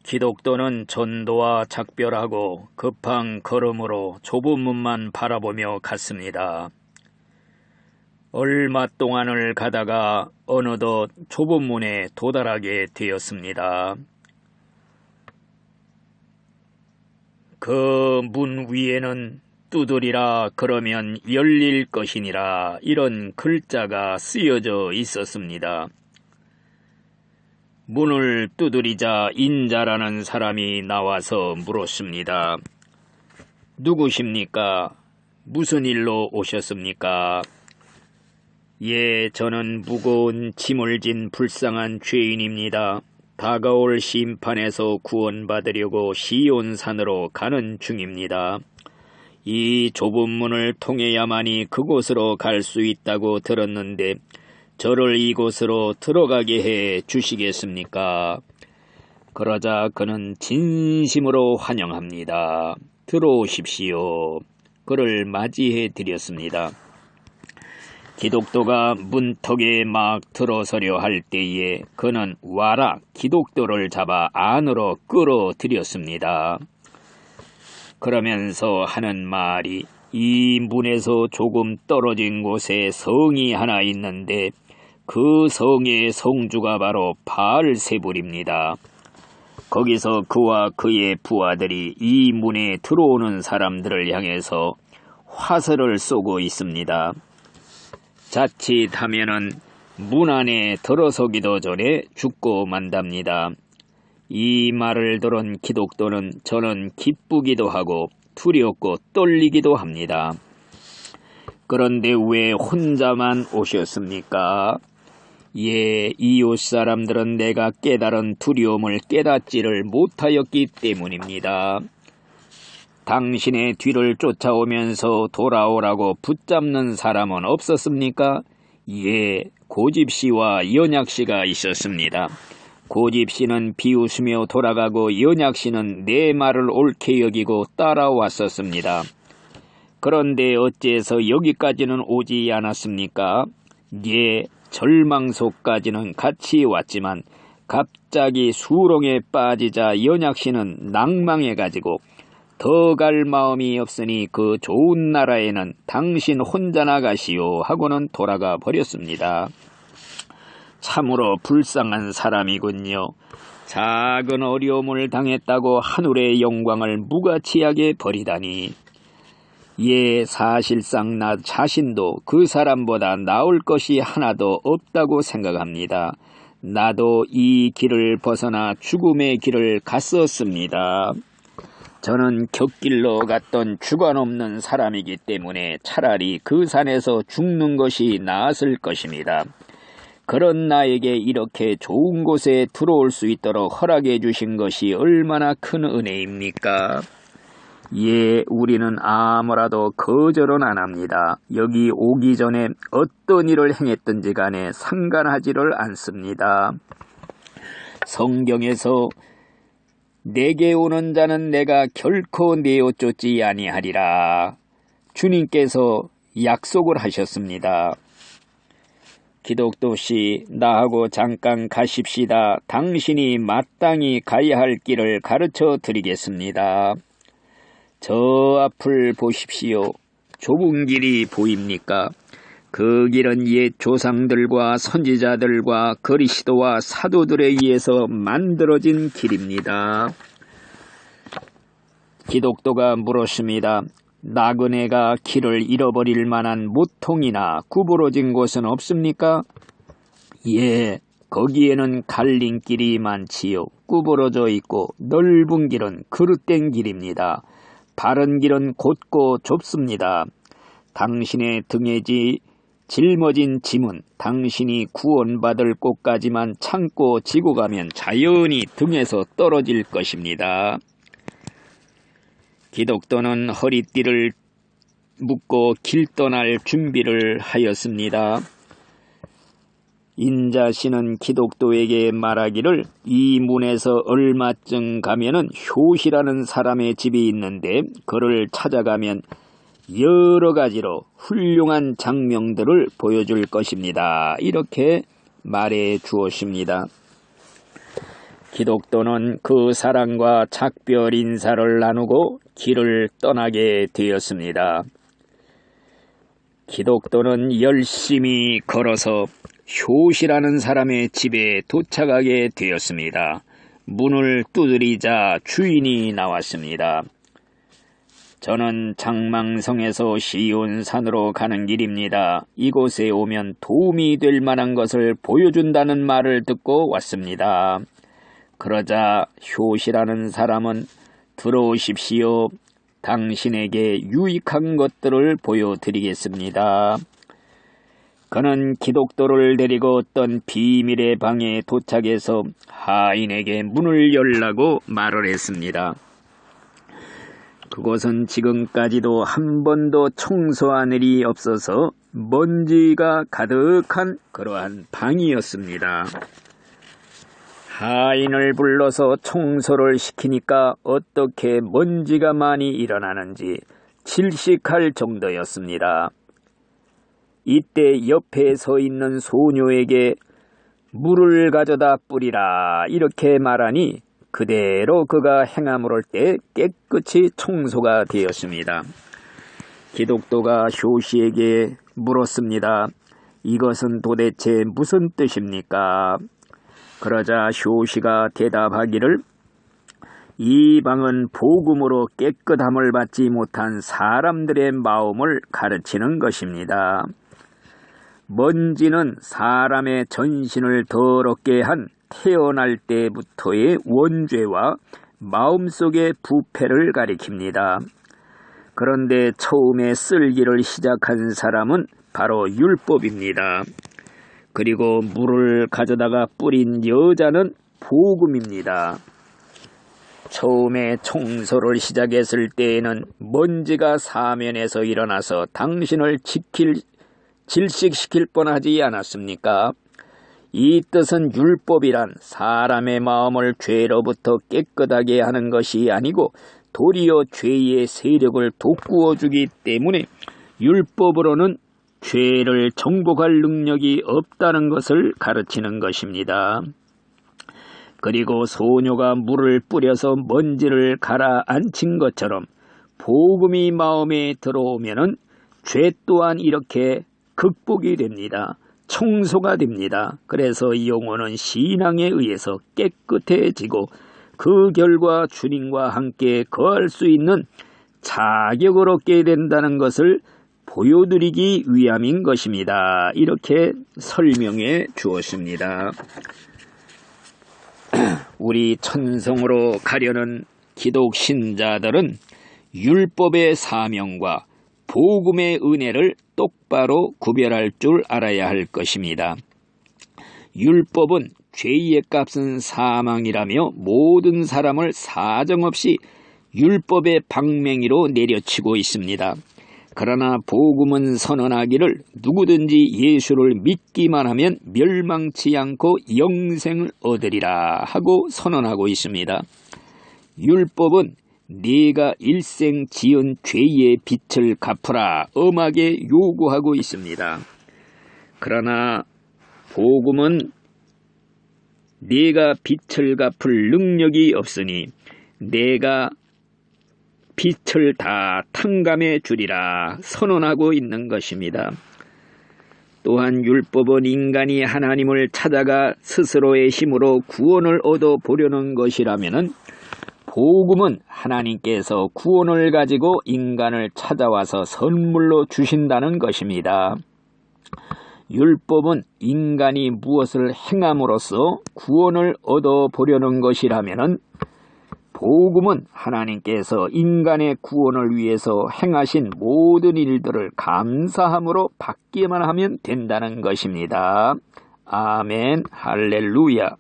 기독도는 전도와 작별하고 급한 걸음으로 좁은 문만 바라보며 갔습니다. 얼마 동안을 가다가 어느덧 좁은 문에 도달하게 되었습니다. 그 문 위에는 두드리라 그러면 열릴 것이니라 이런 글자가 쓰여져 있었습니다. 문을 두드리자 인자라는 사람이 나와서 물었습니다. 누구십니까? 무슨 일로 오셨습니까? 예, 저는 무거운 짐을 진 불쌍한 죄인입니다. 다가올 심판에서 구원받으려고 시온산으로 가는 중입니다. 이 좁은 문을 통해야만이 그곳으로 갈 수 있다고 들었는데 저를 이곳으로 들어가게 해 주시겠습니까? 그러자 그는 진심으로 환영합니다. 들어오십시오. 그를 맞이해 드렸습니다. 기독도가 문턱에 막 들어서려 할 때에 그는 와라 기독도를 잡아 안으로 끌어들였습니다. 그러면서 하는 말이 이 문에서 조금 떨어진 곳에 성이 하나 있는데 그 성의 성주가 바로 바알세불입니다. 거기서 그와 그의 부하들이 이 문에 들어오는 사람들을 향해서 화살을 쏘고 있습니다. 자칫하면은 문 안에 들어서기도 전에 죽고 만답니다. 이 말을 들은 기독도는 저는 기쁘기도 하고 두렵고 떨리기도 합니다. 그런데 왜 혼자만 오셨습니까? 예, 이웃 사람들은 내가 깨달은 두려움을 깨닫지를 못하였기 때문입니다. 당신의 뒤를 쫓아오면서 돌아오라고 붙잡는 사람은 없었습니까? 예, 고집씨와 연약씨가 있었습니다. 고집씨는 비웃으며 돌아가고 연약씨는 내 말을 옳게 여기고 따라왔었습니다. 그런데 어째서 여기까지는 오지 않았습니까? 예, 절망소까지는 같이 왔지만 갑자기 수렁에 빠지자 연약씨는 낭망해가지고 더 갈 마음이 없으니 그 좋은 나라에는 당신 혼자 나가시오 하고는 돌아가 버렸습니다. 참으로 불쌍한 사람이군요. 작은 어려움을 당했다고 하늘의 영광을 무가치하게 버리다니. 예, 사실상 나 자신도 그 사람보다 나을 것이 하나도 없다고 생각합니다. 나도 이 길을 벗어나 죽음의 길을 갔었습니다. 저는 곁길로 갔던 주관 없는 사람이기 때문에 차라리 그 산에서 죽는 것이 나았을 것입니다. 그런 나에게 이렇게 좋은 곳에 들어올 수 있도록 허락해 주신 것이 얼마나 큰 은혜입니까? 예, 우리는 아무라도 거절은 안 합니다. 여기 오기 전에 어떤 일을 행했든지 간에 상관하지를 않습니다. 성경에서 내게 오는 자는 내가 결코 내어 쫓지 아니하리라. 주님께서 약속을 하셨습니다. 기독도씨, 나하고 잠깐 가십시다. 당신이 마땅히 가야 할 길을 가르쳐 드리겠습니다. 저 앞을 보십시오. 좁은 길이 보입니까? 그 길은 옛 조상들과 선지자들과 그리스도와 사도들에 의해서 만들어진 길입니다. 기독도가 물었습니다. 나그네가 길을 잃어버릴 만한 모퉁이나 구부러진 곳은 없습니까? 예, 거기에는 갈림길이 많지요. 구부러져 있고 넓은 길은 그릇된 길입니다. 바른 길은 곧고 좁습니다. 당신의 등에 짊어진 짐은 당신이 구원받을 곳까지만 참고 지고 가면 자연히 등에서 떨어질 것입니다. 기독도는 허리띠를 묶고 길 떠날 준비를 하였습니다. 인자씨는 기독도에게 말하기를 이 문에서 얼마쯤 가면은 효시라는 사람의 집이 있는데 그를 찾아가면 여러 가지로 훌륭한 장면들을 보여줄 것입니다. 이렇게 말해 주었습니다. 기독도는 그 사람과 작별 인사를 나누고 길을 떠나게 되었습니다. 기독도는 열심히 걸어서 효시라는 사람의 집에 도착하게 되었습니다. 문을 두드리자 주인이 나왔습니다. 저는 장망성에서 시온산으로 가는 길입니다. 이곳에 오면 도움이 될 만한 것을 보여준다는 말을 듣고 왔습니다. 그러자 효시라는 사람은 들어오십시오. 당신에게 유익한 것들을 보여드리겠습니다. 그는 기독도를 데리고 어떤 비밀의 방에 도착해서 하인에게 문을 열라고 말을 했습니다. 그곳은 지금까지도 한 번도 청소한 일이 없어서 먼지가 가득한 그러한 방이었습니다. 하인을 불러서 청소를 시키니까 어떻게 먼지가 많이 일어나는지 질식할 정도였습니다. 이때 옆에 서 있는 소녀에게 물을 가져다 뿌리라 이렇게 말하니 그대로 그가 행함을 때 깨끗이 청소가 되었습니다. 기독도가 효시에게 물었습니다. 이것은 도대체 무슨 뜻입니까? 그러자 효시가 대답하기를 이 방은 복음으로 깨끗함을 받지 못한 사람들의 마음을 가르치는 것입니다. 먼지는 사람의 전신을 더럽게 한 태어날 때부터의 원죄와 마음속의 부패를 가리킵니다. 그런데 처음에 쓸기를 시작한 사람은 바로 율법입니다. 그리고 물을 가져다가 뿌린 여자는 복음입니다. 처음에 청소를 시작했을 때에는 먼지가 사면에서 일어나서 당신을 질식시킬 뻔하지 않았습니까? 이 뜻은 율법이란 사람의 마음을 죄로부터 깨끗하게 하는 것이 아니고 도리어 죄의 세력을 돋구어주기 때문에 율법으로는 죄를 정복할 능력이 없다는 것을 가르치는 것입니다. 그리고 소녀가 물을 뿌려서 먼지를 가라앉힌 것처럼 복음이 마음에 들어오면은 죄 또한 이렇게 극복이 됩니다. 청소가 됩니다. 그래서 이 영혼은 신앙에 의해서 깨끗해지고 그 결과 주님과 함께 거할 수 있는 자격을 얻게 된다는 것을 보여드리기 위함인 것입니다. 이렇게 설명해 주었습니다. 우리 천성으로 가려는 기독 신자들은 율법의 사명과 복음의 은혜를 똑바로 구별할 줄 알아야 할 것입니다. 율법은 죄의 값은 사망이라며 모든 사람을 사정없이 율법의 방맹이로 내려치고 있습니다. 그러나 복음은 선언하기를 누구든지 예수를 믿기만 하면 멸망치 않고 영생을 얻으리라 하고 선언하고 있습니다. 율법은 네가 일생 지은 죄의 빚을 갚으라 엄하게 요구하고 있습니다. 그러나 복음은 네가 빚을 갚을 능력이 없으니 내가 빚을 다 탕감해 주리라 선언하고 있는 것입니다. 또한 율법은 인간이 하나님을 찾아가 스스로의 힘으로 구원을 얻어 보려는 것이라면은 복음은 하나님께서 구원을 가지고 인간을 찾아와서 선물로 주신다는 것입니다. 율법은 인간이 무엇을 행함으로써 구원을 얻어 보려는 것이라면은 복음은 하나님께서 인간의 구원을 위해서 행하신 모든 일들을 감사함으로 받기만 하면 된다는 것입니다. 아멘, 할렐루야.